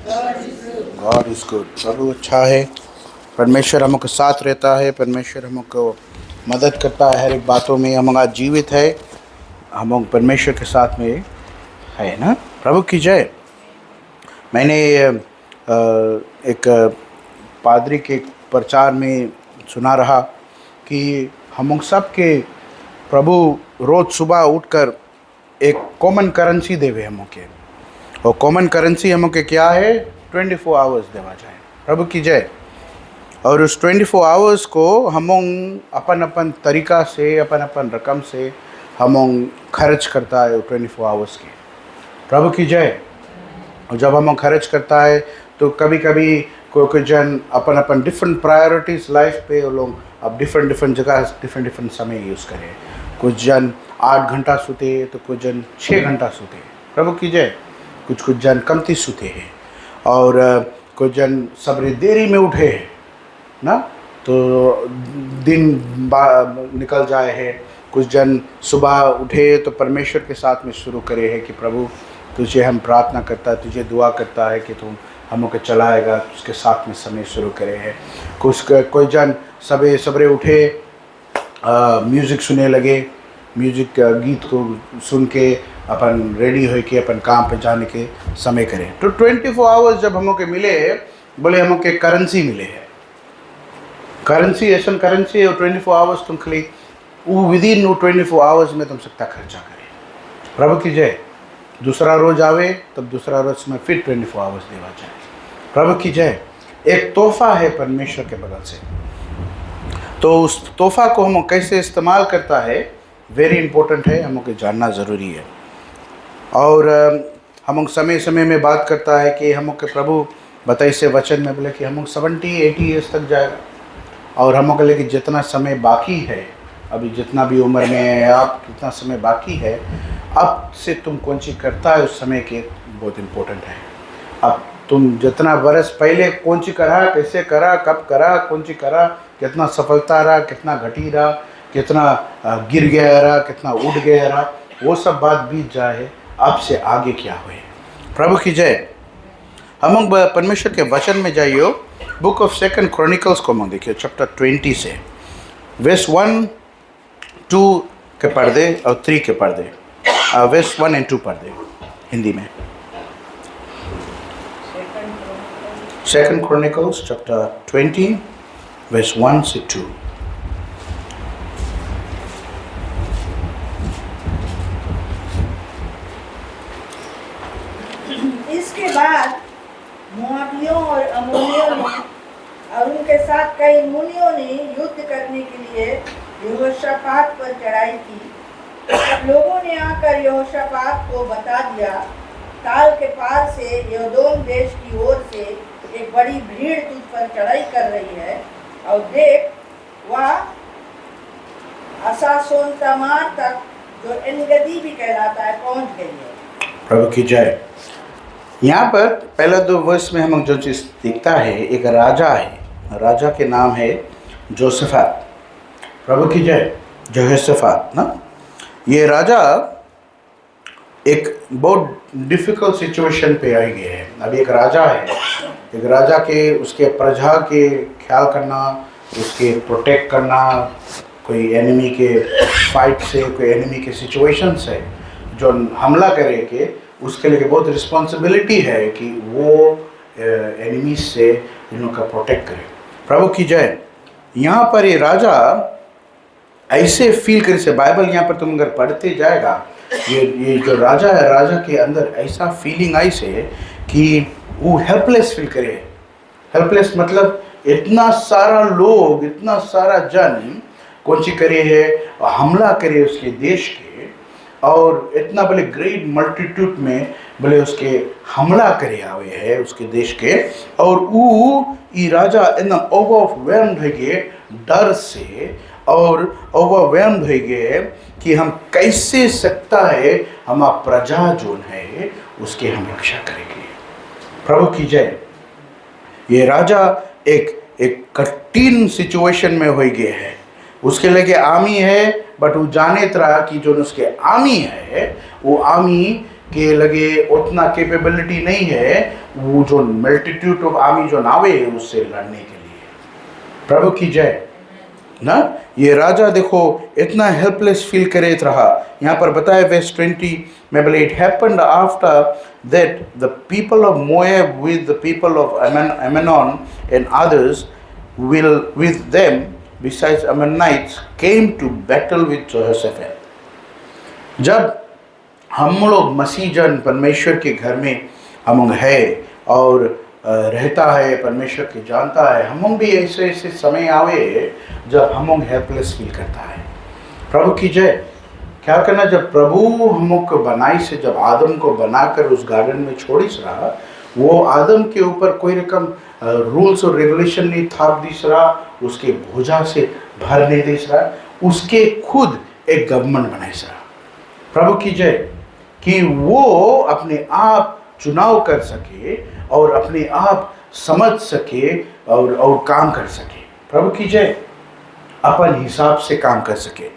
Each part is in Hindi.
God is good. प्रभु अच्छा है। परमेश्वर हमको साथ रहता है। परमेश्वर हमको मदद करता है हर एक बातों में। हम आज जीवित है, हम परमेश्वर के साथ में है ना। प्रभु की जय। मैंने एक पादरी के प्रचार में सुना रहा कि हम सब के प्रभु रोज़ सुबह उठकर एक कॉमन करेंसी देवे हम के, और कॉमन करेंसी हम के क्या है, 24 आवर्स देवा जाए। प्रभु की जय। और उस 24 आवर्स को हम अपन अपन तरीका से, अपन अपन रकम से हम खर्च करता है 24 आवर्स के। प्रभु की जय। और जब हम खर्च करता है तो कभी कभी कोई जन अपन अपन डिफरेंट प्रायोरिटीज़ लाइफ पे वो लोग अब डिफरेंट जगह डिफरेंट समय यूज़ करें। कुछ जन 8 घंटा सोते हैं तो कुछ जन 6 घंटा सोते हैं। प्रभु की जय। कुछ जन कमती सोते हैं, और कुछ जन सबरे देरी में उठे हैं ना, तो दिन निकल जाए है। कुछ जन सुबह उठे तो परमेश्वर के साथ में शुरू करे है कि प्रभु तुझे हम प्रार्थना करता है, तुझे दुआ करता है कि तुम हमको चलाएगा, उसके साथ में समय शुरू करे है। कोई जन सबरे उठे, म्यूज़िक सुने लगे, म्यूज़िक गीत को सुन के अपन रेडी हो के अपन काम पे जाने के समय करें। तो 24 आवर्स जब हमको मिले, बोले हमको करेंसी मिले है। करेंसी ऐसा करेंसी है, 24 आवर्स तुम खाली वो विद इन 24 आवर्स में तुम सकता खर्चा करें। प्रभु की जय। दूसरा रोज आवे तब दूसरा रोज में फिर 24 आवर्स देवा जाए। प्रभु की जय। एक तोहफा है परमेश्वर के बगल से, तो उस तोहफा को हम कैसे इस्तेमाल करता है वेरी इंपॉर्टेंट है, हमको जानना ज़रूरी है। और हम समय समय में बात करता है कि हमको प्रभु बताइए से वचन में बोले कि हम 70-80 ईयर्स तक जाएगा, और हमको लेके जितना समय बाकी है, अभी जितना भी उम्र में है आप, कितना समय बाकी है, अब से तुम कौन सी करता है उस समय के बहुत इम्पोर्टेंट है। अब तुम जितना बरस पहले कौन सी करा, कैसे करा, कब करा, कौन सी करा, कितना सफलता रहा, कितना घटी रहा, कितना गिर गया रहा, कितना उड़ गया रहा, वो सब बात बीत जाए। अब से आगे क्या हुए। प्रभु की जय। हम परमेश्वर के वचन में जाइए, बुक ऑफ 2 क्रॉनिकल्स को हम देखिए, चैप्टर 20 से वर्स 1, 2 के पढ़ और 3 के पढ़ वर्स 1 और 2 पढ़ हिंदी में। 2 क्रॉनिकल्स चैप्टर 20 वर्स 1 से 2। इसके बाद मोआबियों और अम्मोनियों ने और उनके साथ कई मुनियों ने युद्ध करने के लिए यहोशापात पर चढ़ाई की। लोगों ने आकर यहोशापात को बता दिया, ताल के पार से यदोम देश की ओर से एक बड़ी भीड़ तुझ पर चढ़ाई कर रही है, और देख वह असासोन तमार तक, जो एनगदी भी कहलाता है, पहुंच गई है। प्रभु की जय। यहाँ पर पहला 2 वर्ष में हम जो चीज़ दिखता है, एक राजा है, राजा के नाम है जोशफात। प्रभु की जय। जोशफात ना, ये राजा एक बहुत डिफ़िकल्ट सिचुएशन पे आ गए हैं। अभी एक राजा है, एक राजा के उसके प्रजा के ख्याल करना, उसके प्रोटेक्ट करना, कोई एनिमी के फाइट से, कोई एनिमी के सिचुएशन से जो हमला करे के, उसके लिए बहुत रिस्पॉन्सिबिलिटी है कि वो एनिमी से इन लोगों का प्रोटेक्ट करे। प्रभु की जय। यहाँ पर ये राजा ऐसे फील करे से, बाइबल यहाँ पर तुम अगर पढ़ते जाएगा, ये जो राजा है, राजा के अंदर ऐसा फीलिंग आई से कि वो हेल्पलेस फील करे। हेल्पलेस मतलब इतना सारा लोग, इतना सारा जन कौन सी करे है, हमला करे उसके देश के, और इतना बड़े ग्रेट मल्टीट्यूड में बोले उसके हमला करे आवे है उसके देश के, और वो ये राजा इतना ओवरवेल्म्ड हो गए डर से, और ओवरवेल्म्ड हो गए कि हम कैसे सकता है हमारा प्रजा जो है उसके हम रक्षा करेंगे। प्रभु की जय। ये राजा एक कठिन सिचुएशन में हो गए है। उसके लगे आर्मी है, बट वो जाने तरह कि जो उसके आर्मी है, वो आर्मी के लगे उतना कैपेबिलिटी नहीं है वो जो मल्टीट्यूड ऑफ आर्मी जो नावे है उससे लड़ने के लिए। प्रभु की जय ना। ये राजा देखो इतना हेल्पलेस फील करे रहा। यहाँ पर बताया वर्स 20 में बोले it happened after that the people of Moab with the people of Ammon and others will with them besides Ammonites came to battle with Jehoshaphat. जब हम लोग मसीह जन परमेश्वर के घर में हम लोग है और रहता है, परमेश्वर के जानता है, हम भी ऐसे ऐसे समय आवे जब हम लोग हेल्पलेस फील करता है। प्रभु की जय। क्या करना, जब प्रभु हम को बनाई से जब आदम को बनाकर उस गार्डन में छोड़िस रहा, वो आदम के ऊपर कोई रकम रूल्स और रेगुलेशन नहीं थाप दिस रहा, उसके भुजा से भर नहीं दिस रहा, उसके खुद एक गवर्नमेंट बनाइस रहा। प्रभु की जय। कि वो अपने आप चुनाव कर सके और अपने आप समझ सके और काम कर सके। प्रभु की जय। अपन हिसाब से काम कर सके।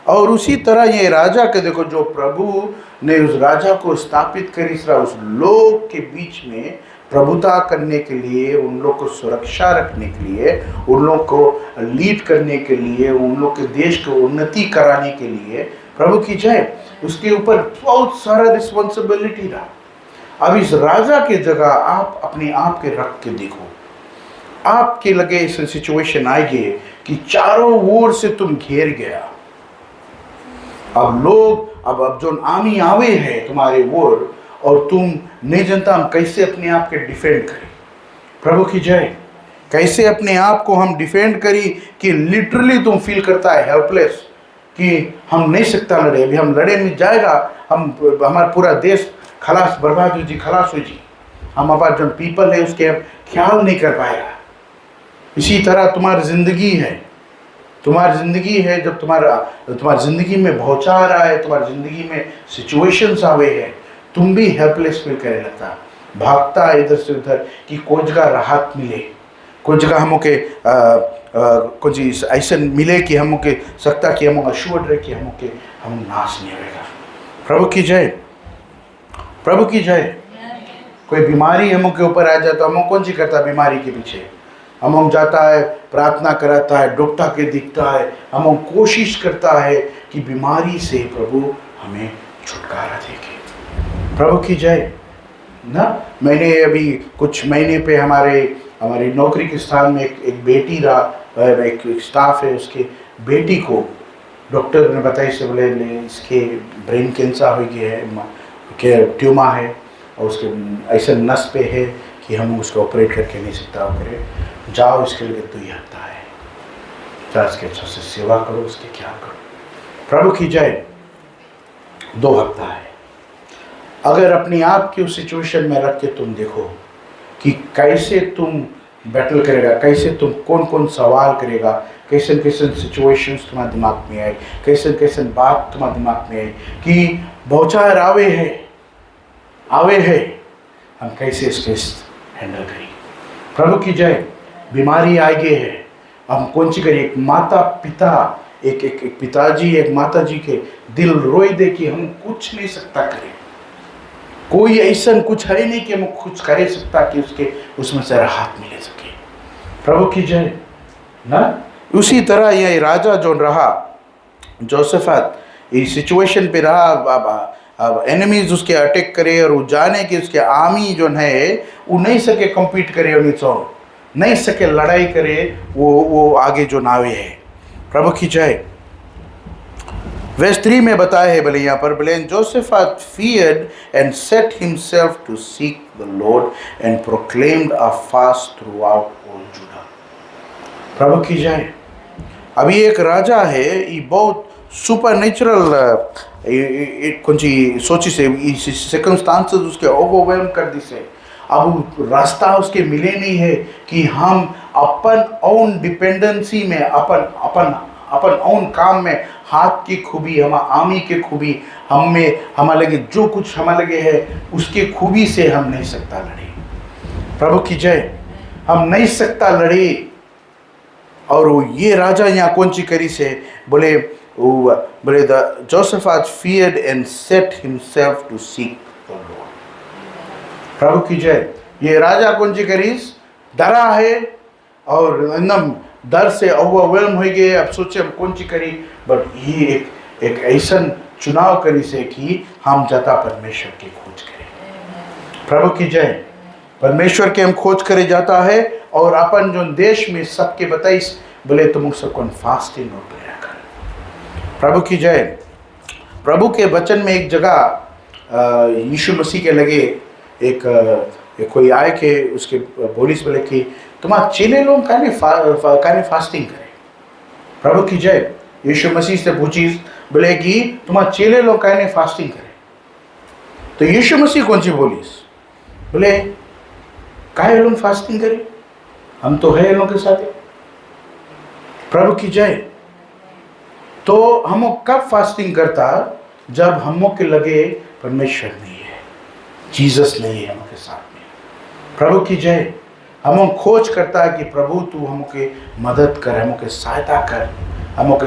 और उसी तरह ये राजा के देखो, जो प्रभु ने उस राजा को स्थापित करी रहा, उस लोग के बीच में प्रभुता करने के लिए, उन लोग को सुरक्षा रखने के लिए, उन लोग को लीड करने के लिए, उन लोग के देश को उन्नति कराने के लिए, प्रभु की जय, उसके ऊपर बहुत सारा रिस्पॉन्सिबिलिटी रहा। अब इस राजा के जगह आप अपने आप के रख के देखो, आपके लगे इस सिचुएशन आएगी कि चारों ओर से तुम घेर गया। अब लोग अब जो आर्मी आवे है तुम्हारे ओर और तुम नहीं जानता हम कैसे अपने आप के डिफेंड करें। प्रभु की जय। कैसे अपने आप को हम डिफेंड करी कि लिटरली तुम फील करता है हेल्पलेस कि हम नहीं सकता लड़े। अभी हम लड़े में जाएगा, हम हमारा पूरा देश खलास बर्बाद हो जी, खलास हो जी, हम हमारा जो पीपल है उसके ख्याल नहीं कर पाएगा। इसी तरह तुम्हारी ज़िंदगी है, तुम्हारी ज़िंदगी है, जब तुम्हारी ज़िंदगी में भौचार आए, तुम्हारी ज़िंदगी में सिचुएशंस आवे है, तुम भी हेल्पलेस फील करने लगता, भागता है इधर से उधर कि कोई जगह राहत मिले, कोई जगह हम के कुछ ऐसा मिले कि हम के सकता कि हम अश्योर्ड रहे कि हम नाश नहीं होगा। प्रभु की जय। प्रभु की जय। कोई बीमारी हम के ऊपर आ जाता, हम कौन सी करता बीमारी के पीछे, हम जाता है प्रार्थना कराता है, डॉक्टर के दिखता है, हम कोशिश करता है कि बीमारी से प्रभु हमें छुटकारा देखे। प्रभु की जय ना। मैंने अभी कुछ महीने पे हमारी नौकरी के स्थान में एक बेटी रहा, एक स्टाफ है, उसके बेटी को डॉक्टर ने बताया से बोले इसके ब्रेन कैंसर हो गया है, के ट्यूमर है और उसके ऐसे नस पे है कि हम उसको ऑपरेट करके नहीं सकता करे, जाओ इसके लिए 2 हफ्ता है, जाओ इसके अच्छा से सेवा करो, उसके क्या करो। प्रभु की जय। 2 हफ्ता है। अगर अपने आप की उस सिचुएशन में रख के तुम देखो कि कैसे तुम बैटल करेगा, कैसे तुम कौन कौन सवाल करेगा, कैसे कैसे सिचुएशंस तुम्हारे दिमाग में आए, कैसे कैसे बात तुम्हारे दिमाग में आई कि भौचार आवे है, हम कैसे इसके हैंडल करें। प्रभु की जय। बीमारी आगे है, हम कौन सी करें। एक माता पिता, एक पिताजी एक माता जी के दिल रोए दे कि हम कुछ नहीं सकता करें, कोई ऐसा कुछ है नहीं कि हम कुछ करे सकता कि उसमें से राहत मिले सके। प्रभु की जय ना। उसी तरह ये राजा जो रहा जोसेफात, इस सिचुएशन पे रहा, अब एनिमीज उसके अटैक करे और वो जाने कि उसके आर्मी जो है वो नहीं सके कम्पीट करे, नहीं सके लड़ाई करे, वो आगे जो नावे है। प्रभु की जय। वर्स 3 में बताया है बोले यहाँ पर बोले जोसेफात feared and set himself to seek the Lord and proclaimed a fast throughout all Judah। प्रभु की जय। अभी एक राजा है, ये बहुत सुपर नेचुरल कौन सी सोची से सर्कमस्टांसेस उसके ओवरवेलम कर दी से। अब रास्ता उसके मिले नहीं है कि हम अपन ओन डिपेंडेंसी में अपन ओन काम में हाथ की खूबी, हम आमी के खूबी हमारे लगे जो कुछ हमारे लगे है उसके खूबी से हम नहीं सकता लड़े। प्रभु की जय। हम नहीं सकता लड़े। और ये राजा यहाँ कौन सी करी से बोले the Jehoshaphat feared and set himself to seek the Lord. प्रभु की जय। ये राजा कौन सी करीस डरा है और एकदम डर से ओवरवेल्म हो गए, अब सोचे हम कौन सी करी, बट ये एक ऐसा चुनाव करी से कि हम जाता परमेश्वर की खोज करें। प्रभु की जय। परमेश्वर के हम खोज करे जाता है और अपन जो देश में सबके बताइस बोले तुम सबको फास्टिंग और प्रेयर कर। प्रभु की जय। प्रभु के वचन में एक जगह यीशु मसीह के लगे एक कोई आए के उसके बोलिस बोले कि तुम्हारे चेले लोग कहने फास्टिंग करें। प्रभु की जय। यीशु मसीह से पूछी बोले कि तुम्हारे चेले लोग कहने फास्टिंग करें, तो यीशु मसीह कौन सी बोलिस बोले काहे लोग फास्टिंग करें, हम तो है लोगों के साथ। प्रभु की जय। तो हम कब फास्टिंग करता जब हम के लगे परमेश्वर नहीं है, जीसस नहीं है हमारे साथ में। प्रभु की जय। हम खोज करता है कि प्रभु तू हमके मदद कर, हमके सहायता कर, हमके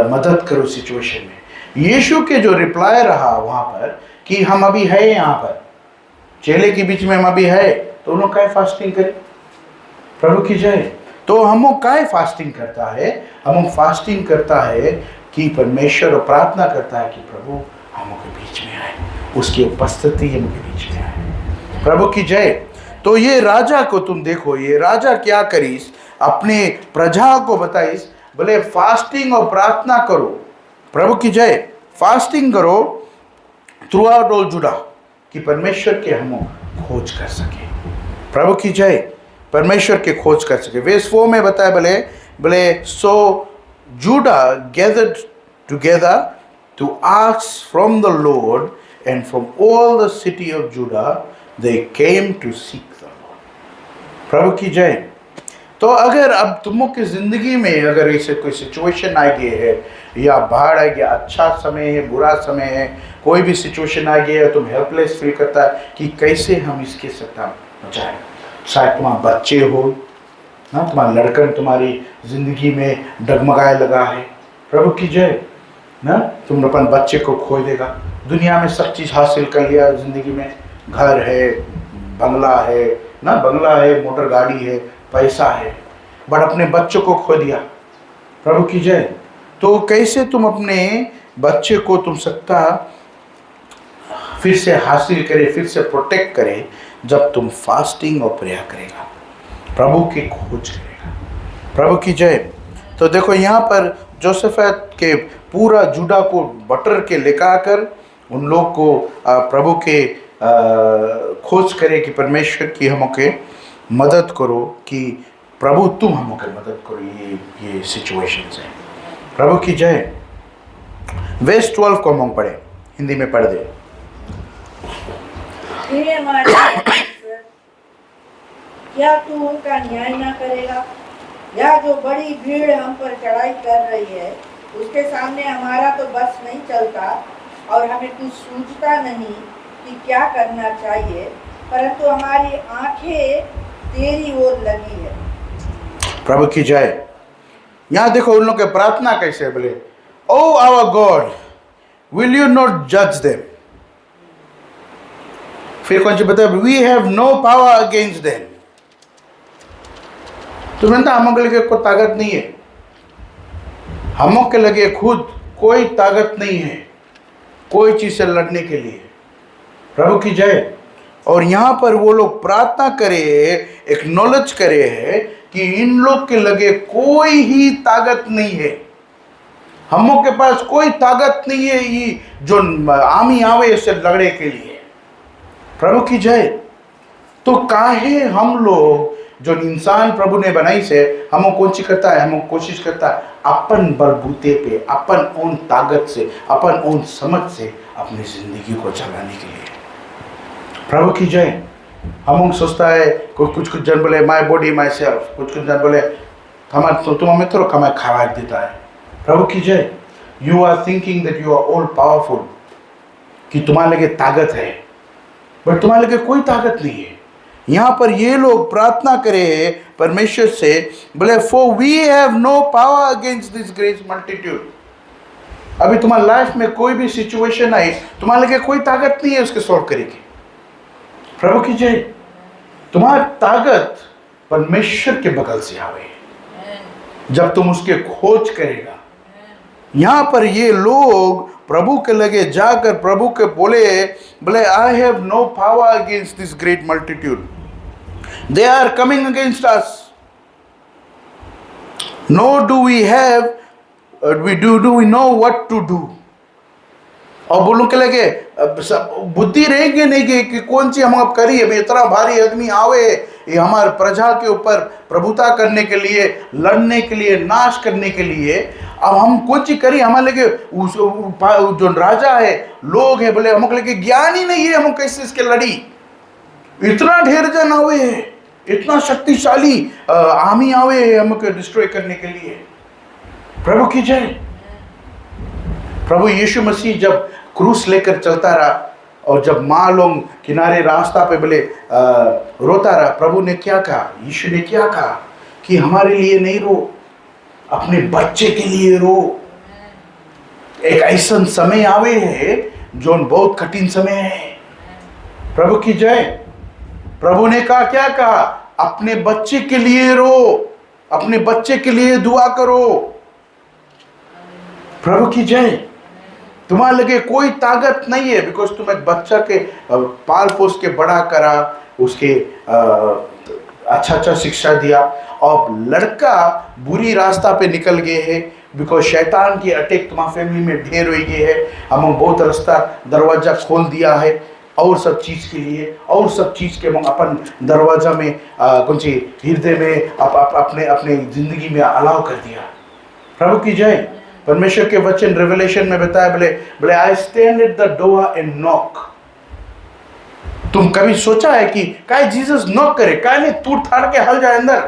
मदद करो सिचुएशन में। यीशु के जो रिप्लाई रहा वहाँ पर कि हम अभी है यहाँ पर चेले के बीच में हम अभी है, तो उन्होंने क्या फास्टिंग करें। प्रभु की जय। तो हम क्या फास्टिंग करता है, हम फास्टिंग करता है कि परमेश्वर प्रार्थना करता है कि प्रभु हम के बीच में आए, उसकी उपस्थिति हम के बीच में आए। प्रभु की जय। तो ये राजा को तुम देखो, ये राजा क्या करीस अपने प्रजा को बताइस बोले फास्टिंग और प्रार्थना करो। प्रभु की जय। फास्टिंग करो थ्रू आउट ऑल जुड़ा कि परमेश्वर के हम खोज कर सके। प्रभु की जय। परमेश्वर के खोज कर सके। वर्स 4 में बताया बोले so Judah gathered together to ask from the Lord and from all the city of Judah they came to seek the Lord. प्रभु की जय। तो अगर अब तुम की जिंदगी में अगर ऐसे कोई सिचुएशन आ गई है या बाढ़ आ गया, अच्छा समय है बुरा समय है, कोई भी सिचुएशन आ गया है, तुम हेल्पलेस फील करता है कि कैसे हम इसके सत्ता बचाएं। शायद तुम्हारे बच्चे हो ना, तुम्हारा लड़कन तुम्हारी जिंदगी में डगमगाए लगा है। प्रभु की जय ना। तुम अपन बच्चे को खो देगा। दुनिया में सब चीज़ हासिल कर लिया जिंदगी में, घर है, बंगला है ना, बंगला है, मोटर गाड़ी है, पैसा है, बट अपने बच्चों को खो दिया। प्रभु की जय। तो कैसे तुम अपने बच्चे को तुम सकता फिर से हासिल करे, फिर से प्रोटेक्ट करे जब तुम फास्टिंग और प्रेयर करेगा, प्रभु की खोज करेगा। प्रभु की जय। तो देखो यहाँ पर जोसेफत के पूरा जुड़ा को बटर के लेकर कर उन लोग को प्रभु के खोज करे कि परमेश्वर की हमके मदद करो, कि प्रभु तुम हमके मदद करो ये सिचुएशन से। प्रभु की जय। वर्स 12 को हम पढ़े, हिंदी में पढ़ दे। हे हमारे परमेश्वर, क्या तू उनका न्याय ना करेगा? या जो बड़ी भीड़ हम पर चढ़ाई कर रही है उसके सामने हमारा तो बस नहीं चलता और हमें कुछ सूझता नहीं कि क्या करना चाहिए, परंतु हमारी आंखें तेरी ओर लगी है। प्रभु की जय। यहाँ देखो उन लोग के प्रार्थना कैसे बोले, O our God will you not जज देम। फिर कौन सी बताया, we have no power against them. तुम्हें तो हम लगे कोई ताकत नहीं है, हम के लगे खुद कोई ताकत नहीं है कोई चीज से लड़ने के लिए। प्रभु की जय। और यहाँ पर वो लोग प्रार्थना करे, एक्नॉलेज करे है कि इन लोग के लगे कोई ही ताकत नहीं है, हम के पास कोई ताकत नहीं है ये जो आमी आवे इससे लड़ने के लिए। प्रभु की जय। तो काहे हम लोग जो इंसान प्रभु ने बनाई से हम कौन सी करता है, हम कोशिश करता है अपन बलबूते पे, अपन उन ताकत से, अपन उन समझ से अपनी जिंदगी को चलाने के लिए। प्रभु की जय। हम सोचता है कुछ जन बोले माय बॉडी माय सेल्फ, कुछ जन बोले हमारे तो तुम हमें थोड़ा कमाए खावा देता है। प्रभु की जय। You are thinking that you are all powerful, कि तुम्हारे लगे ताकत है, बट तुम्हारे लगे कोई ताकत नहीं है। यहाँ पर ये लोग प्रार्थना करे परमेश्वर से, बोले for we have no power against this great multitude. अभी तुम्हारी लाइफ में कोई भी सिचुएशन आई, तुम्हारे लगे कोई ताकत नहीं है उसके सॉल्व करेगी। प्रभु की जय। तुम्हारी ताकत परमेश्वर के बगल से आवे जब तुम उसके खोज करेगा। यहां पर ये लोग प्रभु के लगे जाकर प्रभु के बोले I have no power against this great multitude, they are coming against us, no do we have do we know what to do. और बोलूं के लगे बुद्धि रहेगी नहीं कि कौन सी हम अब करिए, भाई इतना भारी आदमी आवे ये हमारे प्रजा के ऊपर प्रभुता करने के लिए, लड़ने के लिए, नाश करने के लिए, अब हम कौन सी करिए। हमारे लगे जो राजा है, लोग है, बोले हमको लगे ज्ञान ही नहीं है, हम कैसे इसके लड़ी। इतना ढेर जन आवे है, इतना शक्तिशाली आर्मी आवे है हमको डिस्ट्रॉय करने के लिए। प्रभु की जय। प्रभु यीशु मसीह जब क्रूस लेकर चलता रहा और जब माँ लोग किनारे रास्ता पे बोले रोता रहा, प्रभु ने क्या कहा, यीशु ने क्या कहा कि हमारे लिए नहीं रो, अपने बच्चे के लिए रो। एक ऐसा समय आवे है जो बहुत कठिन समय है। प्रभु की जय। प्रभु ने कहा, क्या कहा, अपने बच्चे के लिए रो, अपने बच्चे के लिए दुआ करो। प्रभु की जय। तुम्हारे लगे कोई ताकत नहीं है, बिकॉज तुम एक बच्चा के पाल पोस के बड़ा करा, उसके अच्छा शिक्षा दिया, और लड़का बुरी रास्ता पे निकल गए है, बिकॉज शैतान की अटैक तुम्हारी फैमिली में ढेर हो गई है। हम बहुत रास्ता दरवाजा खोल दिया है और सब चीज़ के लिए, और सब चीज़ के हम अपन दरवाजा में कौन सी हृदय में अपने अपने जिंदगी में अलाव कर दिया। प्रभु की जय। परमेश्वर के वचन रेवलेशन में बताया, बोले आई stand at the door and knock. तुम कभी सोचा है कि काय जीसस नॉक करे, काय नहीं तूड़ थाड़ के हल जाए अंदर।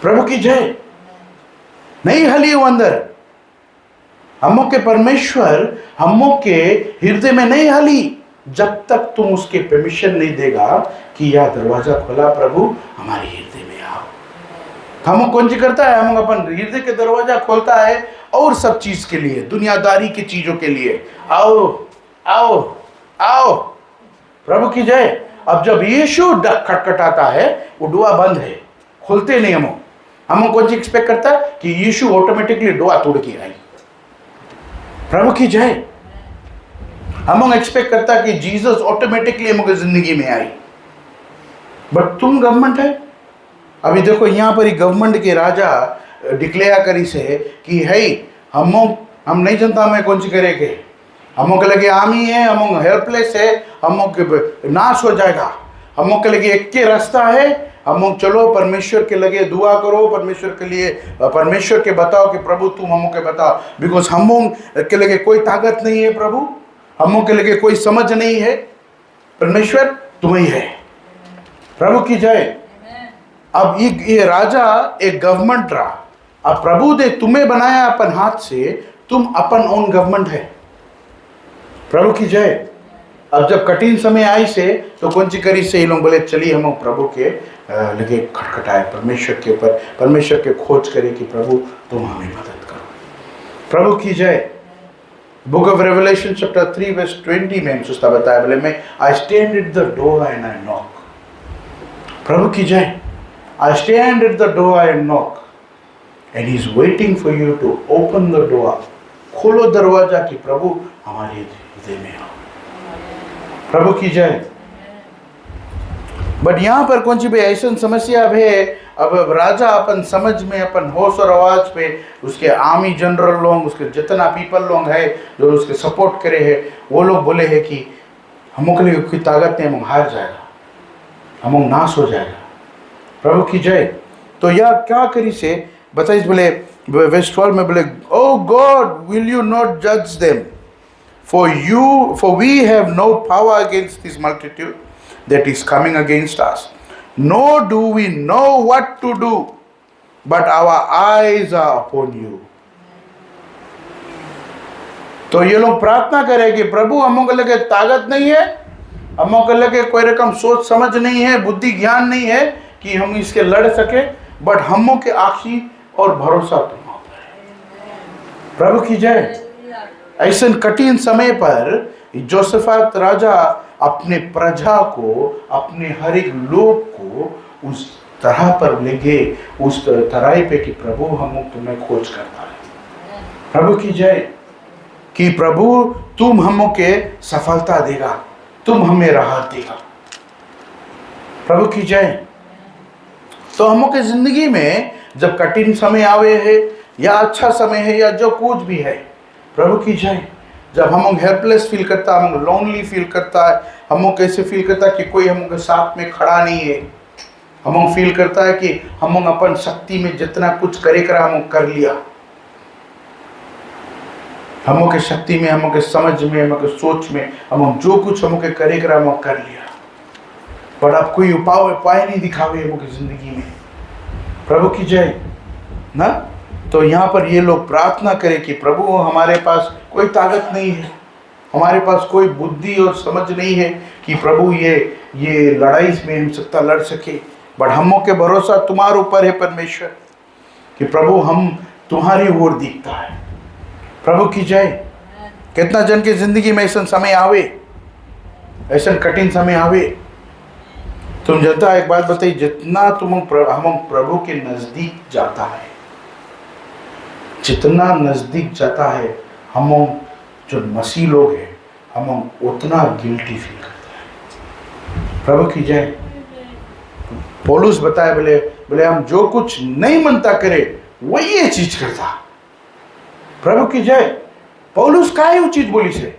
प्रभु की जय। नहीं हली वो अंदर। हमों के परमेश्वर हमों के हृदय में नहीं हली जब तक तुम उसके परमिशन नहीं देगा कि यह दरवाजा खोला, प्रभु हमारे हृदय में आओ। हम कौन सी करता है, हम अपन हृदय के दरवाजा खोलता है और सब चीज के लिए, दुनियादारी की चीजों के लिए, आओ आओ आओ। प्रभु की जय। अब जब यीशु खटखटाता है, वो दुआ बंद है, खोलते नहीं। हम कौन सी एक्सपेक्ट करता है कि यीशु ऑटोमेटिकली दुआ तोड़ के आई। प्रभु की जय। हम एक्सपेक्ट करता है कि जीसस ऑटोमेटिकली हमको जिंदगी में आई। बट तुम गवर्नमेंट है। अभी देखो यहाँ पर ही गवर्नमेंट के राजा डिक्लेयर करी से कि है हम नहीं जानता हमें कौन सी करेंगे, हम के लगे आर्मी है, हम हेल्पलेस है, हम नाश हो जाएगा। हम के लगे एक के रास्ता है, हम चलो परमेश्वर के लगे दुआ करो, परमेश्वर के लिए परमेश्वर के बताओ कि प्रभु तुम हम के बताओ, बिकॉज हम के लगे कोई ताकत नहीं है प्रभु, हम के लगे कोई समझ नहीं है, परमेश्वर तुम ही है। प्रभु की जय। अब ये राजा एक गवर्नमेंट रहा, अब प्रभु ने तुम्हें बनाया अपन हाथ से, तुम अपन ओन गवर्नमेंट है। प्रभु की जय। अब जब कठिन समय आई से तो कौन सी करी से ये लोग बोले चलिए हम प्रभु के लगे खटखटाए, परमेश्वर के ऊपर, परमेश्वर के खोज करें कि प्रभु तुम हमें मदद करो। प्रभु की जय। Book of Revelation chapter 3 verse 20 में सुस्ता बताया, बोले मैं I stand at the door and I knock. प्रभु की जय। I stand at the door and knock, and He is waiting for you to open the door. खोलो दरवाजा कि प्रभु हमारे हृदय में आओ। प्रभु की जय। बट यहाँ पर कौन सी भी ऐसी समस्या है, अब राजा अपन समझ में, अपन होश और आवाज पे, उसके आर्मी जनरल लोग, उसके जितना पीपल लोग है जो उसके सपोर्ट करे है, वो लोग बोले हैं कि हम के लिए कोई ताकत नहीं, हम हार जाएगा, हम नाश हो जाएगा। प्रभु की जय। तो यह क्या करी से बताइए, बोले वर्स 12 में बोले, O God will you not जज them, for we have no power against this multitude that is coming against us, no do we know what to do, but our eyes are upon you. तो ये लोग प्रार्थना करें कि प्रभु हम को लगे ताकत नहीं है, हम को लगे कोई रकम सोच समझ नहीं है, बुद्धि ज्ञान नहीं है कि हम इसके लड़ सके, बट हमों के आँखी और भरोसा तुम पर है। प्रभु की जय। ऐसे कठिन समय पर जोसेफात राजा अपने प्रजा को, अपने हर एक लोग को उस तरह पर ले गए, उस तराई पे कि प्रभु हम तुम्हें खोज करता है। प्रभु की जय। कि प्रभु तुम हमों के सफलता देगा, तुम हमें राहत देगा। प्रभु की जय। तो हमों के जिंदगी में जब कठिन समय आवे है या अच्छा समय है या जो कुछ भी है, प्रभु की जय, जब हम हेल्पलेस फील करता है, हम लोनली फील करता है, हम कैसे फील करता है कि कोई हम के साथ में खड़ा नहीं है, हम फील करता है कि हम अपन शक्ति में जितना कुछ करे करा हम कर लिया, हम के शक्ति में, हम के समझ में, हम के सोच में, हम जो कुछ हम के करे करा हम कर लिया, पर अब कोई उपाय नहीं दिखावे हम की जिंदगी में। प्रभु की जय ना। तो यहाँ पर ये लोग प्रार्थना करें कि प्रभु हमारे पास कोई ताकत नहीं है, हमारे पास कोई बुद्धि और समझ नहीं है कि प्रभु ये लड़ाई में हम सकता लड़ सके, बट हमों के भरोसा तुम्हारे ऊपर है परमेश्वर, कि प्रभु हम तुम्हारी ओर दिखता है। प्रभु की जय। कितना जन की जिंदगी में ऐसा समय आवे, ऐसा कठिन समय आवे, तुम जनता एक बात बताइए, जितना हम प्रभु के नजदीक जाता है, जितना नजदीक जाता है हम जो मसीह लोग हैं, हम उतना गिल्टी फील करते हैं। प्रभु की जय। पौलुस बताए बोले हम जो कुछ नहीं मनता करे वही ये चीज करता। प्रभु की जय। पौलुस का है वो चीज बोली से,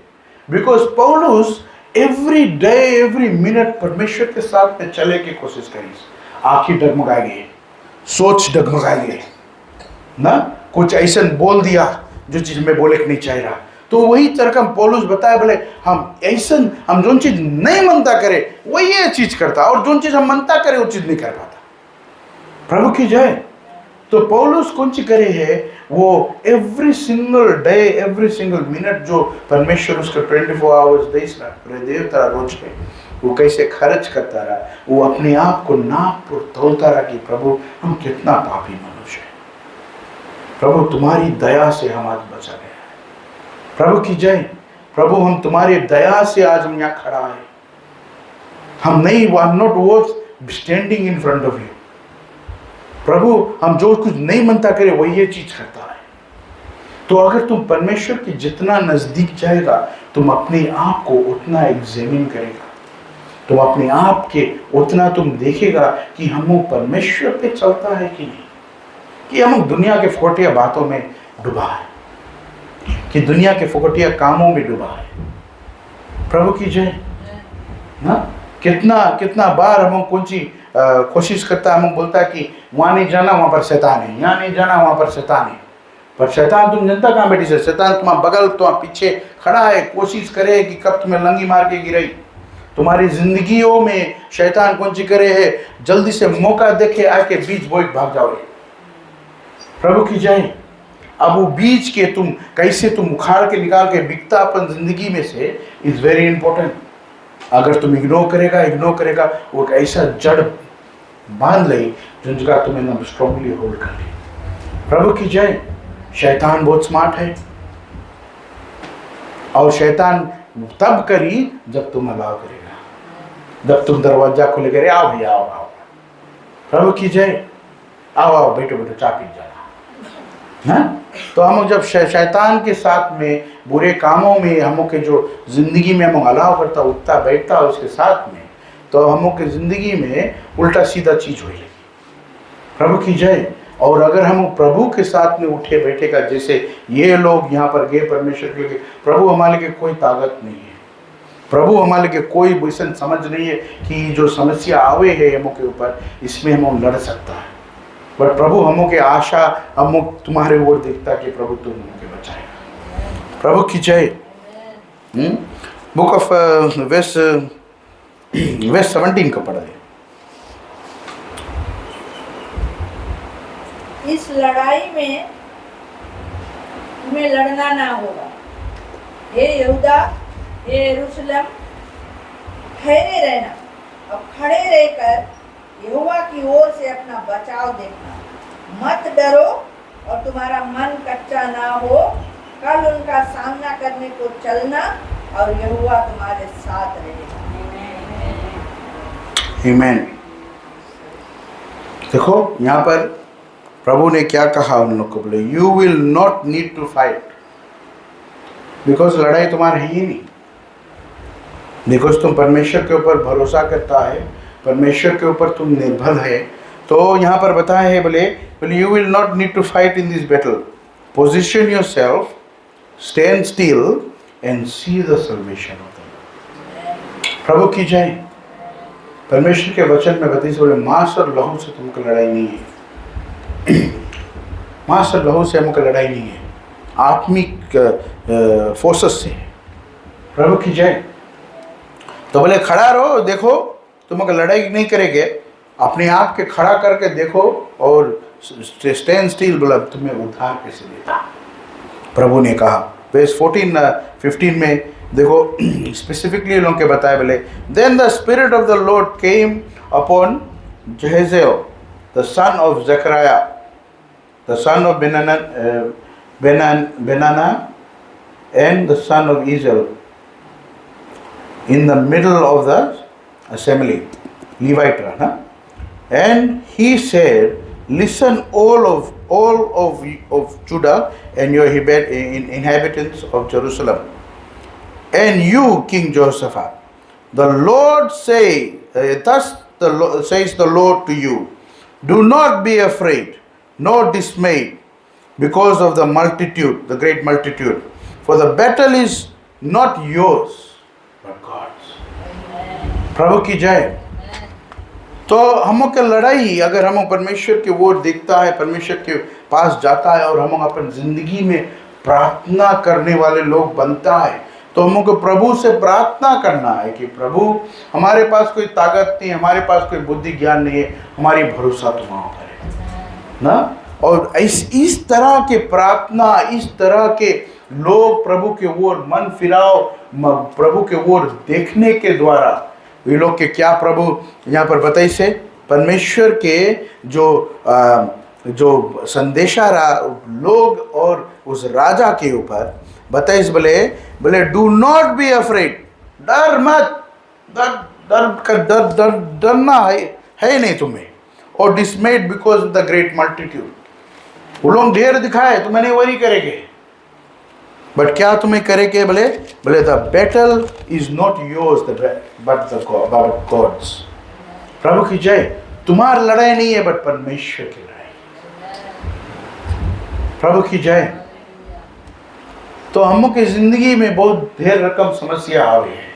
बिकॉज पौलुस एवरी डे एवरी मिनट परमेश्वर के साथ में चले की कोशिश करी। आंखें डगमगाएगी, सोच डगमगाएगी ना, कुछ ऐसा बोल दिया जो चीज मैं बोले नहीं चाह रहा, तो वही तरह का पौलुस बताया बोले हम ऐसा, हम जो चीज नहीं मनता करे वही ये चीज करता, और जो चीज हम मनता करे वो चीज नहीं कर पाता। प्रभु की जय। तो पौलुस कौन सी करे है, वो every single day every single minute जो परमेश्वर उसका 24 आवर्स देता रोज पे, वो कैसे खर्च करता रहा, वो अपने आप को नाप और तोलता रहा कि प्रभु हम कितना पापी मनुष्य है, प्रभु तुम्हारी दया से हम आज बचा गए। प्रभु की जय। प्रभु हम तुम्हारी दया से आज हम यहाँ खड़ा है, हम नहीं, we are not worth standing in front of you. प्रभु हम जो कुछ नहीं मनता करे वही ये चीज करता है। तो अगर तुम परमेश्वर के जितना नजदीक जाएगा, तुम अपने आप को उतना एग्जामिन करेगा, तुम अपने आप के उतना तुम देखेगा कि हम परमेश्वर पे चलता है कि नहीं, कि हम दुनिया के फोकटिया बातों में डूबा है, कि दुनिया के फोकटिया कामों में डूबा है। प्रभु की जय ना। कितना बार हम कौन सी कोशिश करता है, हम बोलता है कि वहाँ नहीं जाना वहाँ पर शैतान है, यहाँ नहीं जाना वहाँ पर शैतान है, पर शैतान तुम जनता कहाँ बैठी से, शैतान तुम्हारा बगल तुम्हारे पीछे खड़ा है, कोशिश करे कि कब तुम्हें लंगी मार के गिराई। तुम्हारी जिंदगियों में शैतान कौन सी करे है, जल्दी से मौका देखे आके बीज बोई भाग जाओगे। प्रभु की जय। अब वो बीज के तुम कैसे तुम उखाड़ के निकाल के बिकता अपन जिंदगी में से इज वेरी इंपॉर्टेंट। अगर तुम इग्नोर करेगा वो एक ऐसा जड़ बांध ले जिनका तुम्हें ना स्ट्रांगली होल्ड कर ले। प्रभु की जय। शैतान बहुत स्मार्ट है, और शैतान तब करी जब तुम अलाव करेगा, जब तुम दरवाजा खोले करे, आओ भैया आओ। प्रभु की जय। आओ बैठो चाय पी जाना ना। तो हम जब शैतान के साथ में बुरे कामों में हम के जो जिंदगी में हम अलाव करता, उठता बैठता उसके साथ में, तो हम के जिंदगी में उल्टा सीधा चीज हो जाएगी। प्रभु की जय। और अगर हम प्रभु के साथ में उठे बैठेगा, जैसे ये लोग यहाँ पर गए परमेश्वर के लिए, प्रभु हमारे के कोई ताकत नहीं है, प्रभु हमारे के कोई वैसा समझ नहीं है कि जो समस्या आवे है हम के ऊपर, इसमें हम लड़ सकता है, बट प्रभु हमों के आशा हम तुम्हारे ओर देखता कि प्रभु तुम हमके बचाएगा। प्रभु की जय। बुक ऑफ वेस्ट 17 का पढ़ा है। इस लड़ाई में तुम्हें लड़ना ना होगा, हे यहूदा, हे यरूशलेम, ठहरे रहना, अब खड़े रहकर यहोवा की ओर से अपना बचाव देखना, मत डरो और तुम्हारा मन कच्चा ना हो। कल उनका सामना करने को चलना और यहोवा तुम्हारे साथ रहेगा। आमीन। देखो यहाँ पर प्रभु ने क्या कहा उन लोग को, बोले you will not need to fight, because लड़ाई तुम्हारी है ही नहीं। बिकॉज तुम परमेश्वर के ऊपर भरोसा करता है, परमेश्वर के ऊपर तुम निर्भर है। तो यहाँ पर बताया है बोले you will not need to fight in this battle, position yourself, stand still and see the salvation of the Lord. प्रभु की जय। परमेश्वर के वचन में बताइए बोले मांस और लहू से तुमको लड़ाई नहीं है। मांस और लहू से हमको लड़ाई नहीं है, आत्मिक फोर्सेस से। प्रभु की जय। तो बोले खड़ा रहो, देखो तुमको लड़ाई नहीं करेंगे, अपने आप के खड़ा करके देखो और स्टैंड स्टिल, बोला तुम्हें उद्धार कैसे देता। प्रभु ने कहा वर्स 14-15 में देखो स्पेसिफिकली लोगों के बताए बोले then the spirit of the Lord came upon Jahaziel the son of Zechariah the son of Benaiah and the son of Jeiel in the middle of the assembly, Levite, and he said, listen all of Judah and your inhabitants of Jerusalem, and you King Jehoshaphat, the Lord says the Lord to you, do not be afraid nor dismayed because of the multitude, the great multitude, for the battle is not yours but God's। प्रभु की जय। तो हम के लड़ाई अगर हम परमेश्वर की ओर देखता है, परमेश्वर के पास जाता है और हम अपन जिंदगी में प्रार्थना करने वाले लोग बनता है, तो हमको प्रभु से प्रार्थना करना है कि प्रभु हमारे पास कोई ताकत नहीं, हमारे पास कोई बुद्धि ज्ञान नहीं है, हमारी भरोसा तुम्हारा पर है ना। और इस तरह के प्रार्थना, इस तरह के लोग प्रभु के ओर मन फिराओ, प्रभु के ओर देखने के द्वारा वे लोग के क्या प्रभु यहाँ पर बताइए से परमेश्वर के जो संदेशा लोग और उस राजा के ऊपर बताइए बोले डू नॉट बी अफ्रेड, डर मत, डरना है नहीं तुम्हें, और डिसमेड because of the great multitude. वो लोग ढेर दिखाए तो मैंने वही करेंगे, बट क्या तुम्हें करेंगे बोले the battle is not yours but God's. प्रभु की जय। तुम्हारी लड़ाई नहीं है बट परमेश्वर की लड़ाई। प्रभु की जय। तो हम की जिंदगी में बहुत ढेर रकम समस्या आवे है,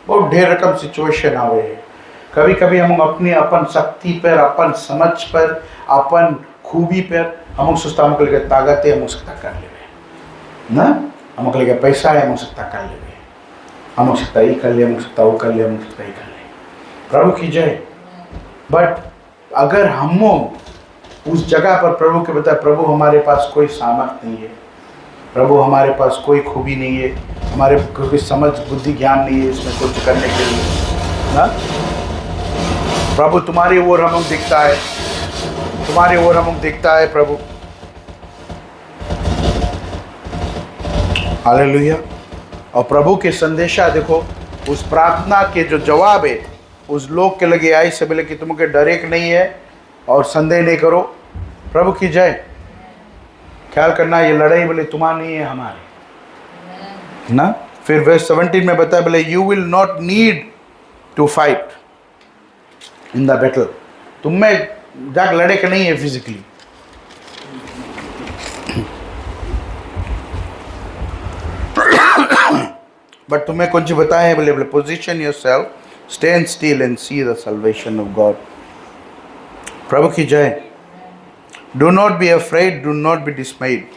बहुत ढेर रकम सिचुएशन आवे है। कभी कभी हम अपनी अपन शक्ति पर, अपन समझ पर, अपन खूबी पर हम सोचता हम लगे ताकत है, हम सकता कर ले ना, हम लगे पैसा है, हम सकता कर ले, हम सकता ये कर ले, हम सकता वो कर ले, हम सकता ये कर ले। प्रभु की जय। बट अगर हम उस जगह पर प्रभु के बताए प्रभु हमारे पास कोई सामर्थ नहीं है, प्रभु हमारे पास कोई खूबी नहीं है, हमारे कोई समझ बुद्धि ज्ञान नहीं है इसमें कुछ करने के लिए ना, प्रभु तुम्हारी ओर हम दिखता है, तुम्हारी ओर हम दिखता है प्रभु। हालेलुया। और प्रभु के संदेशा देखो, उस प्रार्थना के जो जवाब है उस लोग के लगे आई से बोले कि तुमके डरे के नहीं है और संदेह नहीं करो। प्रभु की जय। ख्याल करना ये लड़ाई बोले तुम्हारी नहीं है, हमारी ना। फिर वर्स 17 में बताया बोले you will not need to fight in the battle. तुम में जाके लड़े के नहीं है फिजिकली, बट तुम्हें कुछ बताए बोले position yourself, stand still and see the salvation of God. प्रभु की जय। Do not be afraid, do not be dismayed.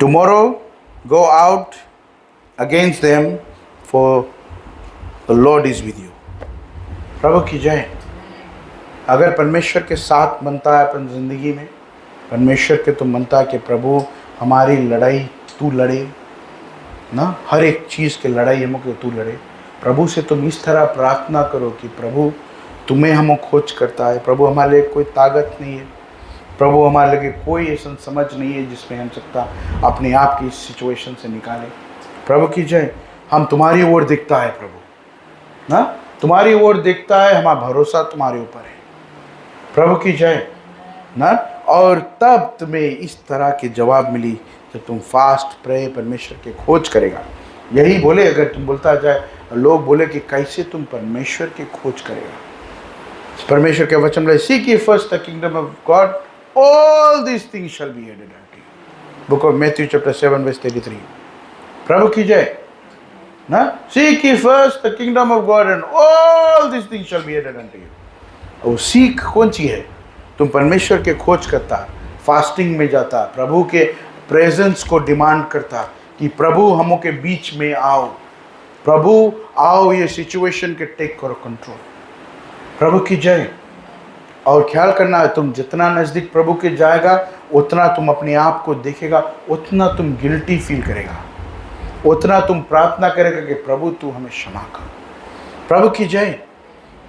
Tomorrow go out against them for the Lord is with you. प्रभु की जय। अगर परमेश्वर के साथ बनता है अपन जिंदगी में, परमेश्वर के तुम बनता है कि प्रभु हमारी लड़ाई तू लड़े ना, हर एक चीज़ की लड़ाई हमको तू लड़े। प्रभु से तुम इस तरह प्रार्थना करो कि प्रभु तुम्हें हम खोज करता है, प्रभु हमारे लिए कोई ताकत नहीं है, प्रभु हमारे लगे कोई ऐसा समझ नहीं है जिसमें हम सकता अपने आप की इस सिचुएशन से निकाले। प्रभु की जय। हम तुम्हारी ओर देखता है प्रभु ना, तुम्हारी ओर देखता है, हमारा भरोसा तुम्हारे ऊपर है प्रभु की जय ना। और तब तुम्हें इस तरह के जवाब मिली जब तुम फास्ट प्रे परमेश्वर के खोज करेगा। यही बोले, अगर तुम बोलता जाए, लोग बोले कि कैसे तुम परमेश्वर की खोज करेगा। परमेश्वर के वचन में seek ye first the kingdom of God, all these things shall be added unto you। Book of Matthew chapter 7 verse 33। प्रभु की जय ना। Seek ye first the kingdom of God and all these things shall be added unto you। और सीख कौन सी है? तुम परमेश्वर के खोज करता, फास्टिंग में जाता, प्रभु के प्रेजेंस को डिमांड करता कि प्रभु हमों के बीच में आओ, प्रभु आओ, ये सिचुएशन के टेक करो कंट्रोल। प्रभु की जय। और ख्याल करना है, तुम जितना नज़दीक प्रभु के जाएगा उतना तुम अपने आप को देखेगा, उतना तुम गिल्टी फील करेगा, उतना तुम प्रार्थना करेगा कि प्रभु तू हमें क्षमा कर। प्रभु की जय।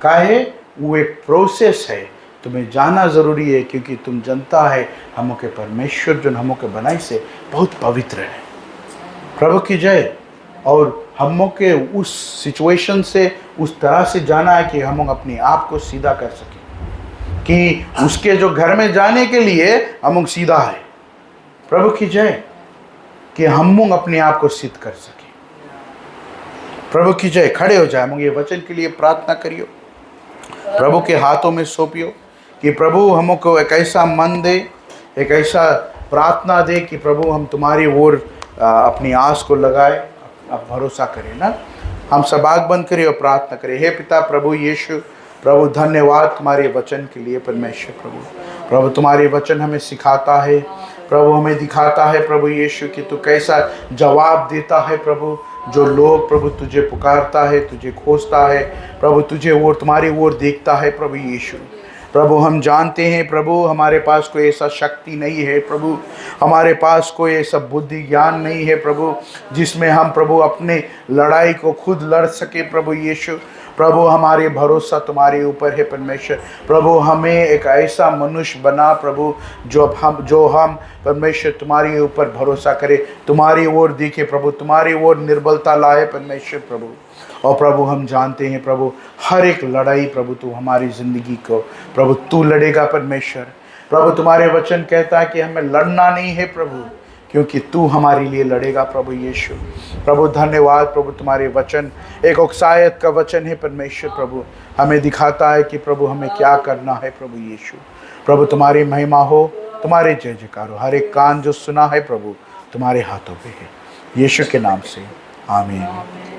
काहे? वो एक प्रोसेस है, तुम्हें जाना ज़रूरी है, क्योंकि तुम जानता है हमों के परमेश्वर जो हमों के बनाई से बहुत पवित्र है। प्रभु की जय। और हमों के उस सिचुएशन से उस तरह से जाना है कि हम अपने आप को सीधा कर सकें, कि उसके जो घर में जाने के लिए हम सीधा है। प्रभु की जय। कि हम अपने आप को सिद्ध कर सकें। प्रभु की जय। खड़े हो जाए, हम ये वचन के लिए प्रार्थना करियो, प्रभु के हाथों में सौंपियो कि प्रभु हमको एक ऐसा मन दे, एक ऐसा प्रार्थना दे कि प्रभु हम तुम्हारी ओर अपनी आस को लगाए, अब भरोसा करें ना। हम सब आँख बंद करें और प्रार्थना करें। हे पिता प्रभु यीशु, प्रभु धन्यवाद तुम्हारे वचन के लिए परमेश्वर। प्रभु तुम्हारे वचन हमें सिखाता है, प्रभु हमें दिखाता है प्रभु यीशु कि तू कैसा जवाब देता है प्रभु, जो लोग प्रभु तुझे पुकारता है, तुझे खोजता है प्रभु, तुझे और तुम्हारी ओर देखता है प्रभु यीशु। प्रभु हम जानते हैं प्रभु हमारे पास कोई ऐसा शक्ति नहीं है प्रभु, हमारे पास कोई ऐसा बुद्धि ज्ञान नहीं है प्रभु जिसमें हम प्रभु अपने लड़ाई को खुद लड़ सके प्रभु यीशु। प्रभु हमारे भरोसा तुम्हारे ऊपर है परमेश्वर। प्रभु हमें एक ऐसा मनुष्य बना प्रभु जो हम परमेश्वर तुम्हारे ऊपर भरोसा करे, तुम्हारी ओर देखे प्रभु, तुम्हारी ओर निर्बलता लाए परमेश्वर प्रभु। और प्रभु हम जानते हैं प्रभु हर एक लड़ाई प्रभु तू हमारी ज़िंदगी को प्रभु तू लड़ेगा परमेश्वर। प्रभु तुम्हारे वचन कहता है कि हमें लड़ना नहीं है प्रभु, क्योंकि तू हमारे लिए लड़ेगा प्रभु यीशु। प्रभु धन्यवाद प्रभु, तुम्हारे वचन एक उकसायत का वचन है परमेश्वर प्रभु, हमें दिखाता है कि प्रभु हमें क्या करना है प्रभु यीशु। प्रभु तुम्हारी महिमा हो, तुम्हारे जय जयकार हो। हर एक कान जो सुना है प्रभु तुम्हारे हाथों पे है, यीशु के नाम से आमीन।